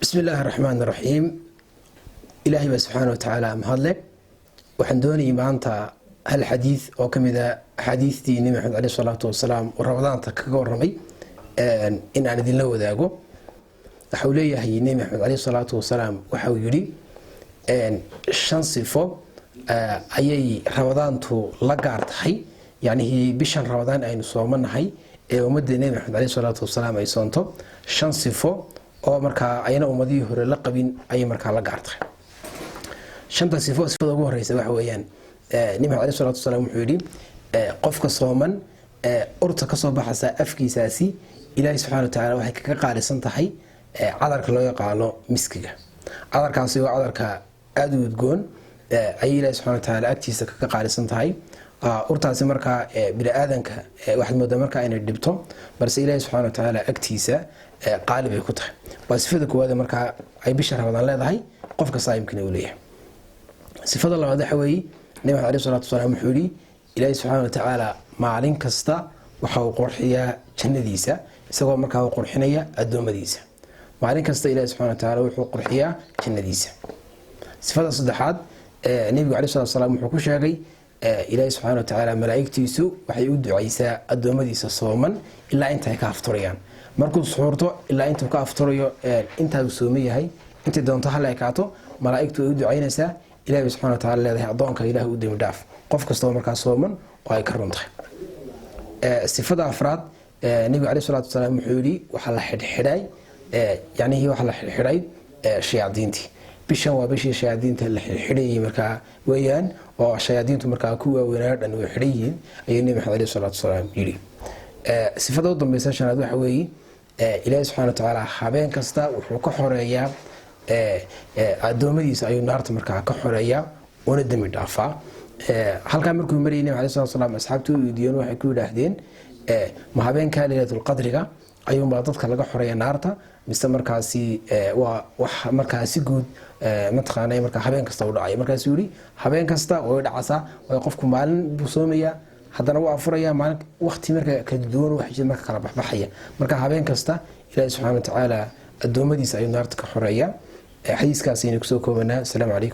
بسم الله الرحمن الرحيم. إلهي سبحانه وتعالى مهضلك وحندوني معنتا هالحديث أو كم إذا حديث دي النبي محمد عليه الصلاة والسلام ورمضان تكقور رمي إن أنا دين له ذاقو حوليه هي النبي محمد عليه الصلاة والسلام وحولي شنصفه أي رمضان تو لقارت حي يعني هي بشان رمضان أي نصومن حي ومد النبي محمد عليه الصلاة والسلام أي صنته شنصفه oo marka ayna ummadii hore la qabin ay marka la gaartay shanta sifo ugu horeysa waxa weeyaan nabi alayhi salatu wasalaam wuxuu yiri qofka sooman urta ka soo baxaysa afkiisaasi ilaahay subhanahu wa ta'ala waxay ka qaalisan tahay cadarka loo yaqaano miskiga cadarkaasi waa cadarka aad u udgoon ay ilaahay subhanahu wa ta'ala agtiisa ka qaalisan tahay urtaasi marka bini'aadanka waxaad moodaa marka inay dhibto balse ilaahay subhanahu wa ta'ala agtiisa qaalib ay ku tahay wasifada koowaad marka ay bisha Ramadaan leedahay qofka saayimkina uu leeyahay sifada labaad waxa weey nabi alayhi salatu wasalaam wuxuu yiri ilaahay subhanahu wa ta'ala maalin kasta waxa uu qurxiyaa jannadiisa isagoo marka uu qurxinaya adoomadiisa maalin kasta ilaahay subhanahu wa ta'ala wuxuu qurxiyaa jannadiisa sifada saddexaad nabi alayhi salatu wasalaam wuxuu ku sheegay ilaahay subhanahu wa ta'ala malaa'iktiisu waxay u ducaysaa adoomadiisa sooman ilaa inta ay ka afturayaan markuu suxurto ilaa intuu ka afturayo inta uu soomayahay inta doonto hal ay kaato malaa'iktu ay u ducaynaysaa ilaahay subhanahu wa ta'ala leedahay adoonka ilaahay u dimi dhaaf qof kasta markaa sooman oo ay ka runtahay sifada afraad nabi alayhi salatu wasalaam wuxuu yiri waxa la xidhay yani waxa la xidhay shayaadiintii bishan waa bishii shayaadiinta la xidhay markaa weeyaan oo shayaadiintu markaa ku waaweynaa dhan way xidhayiin ayuu nabi alayhi salatu wasalaam yiri sifada u dambaysa shanaad waxa weeye ilaahay subhanahu wa ta'ala habeen kasta wuxuu ka xoreeyaa adoomadiisa ayuu naarta markaa ka xoreeyaa oo dami dhaafaa halka markuu mariyay nabi alayhi salatu wasalaam asxaabtu diiyoon waxay ku yiraahdeen ma habeenka leeyatul qadriga ayuu ma dadka laga xoreeyaa naarta mise markaasi waa wax markaasi guud matqaanay marka habeen kasta u dhacay markaas yiri habeen kasta oo dhacasa way qofku maalin buu soomayaa haddana waa furaya maalin waqti marka ka duwan wax jid marka kala baxbaxaya marka habeen kasta ilaahay subhanahu wa ta'ala adoomadiisa ayuu naarta ka xoreeyaa xadiiskaasi inuu soo koobanaa. Assalaamu calaykum.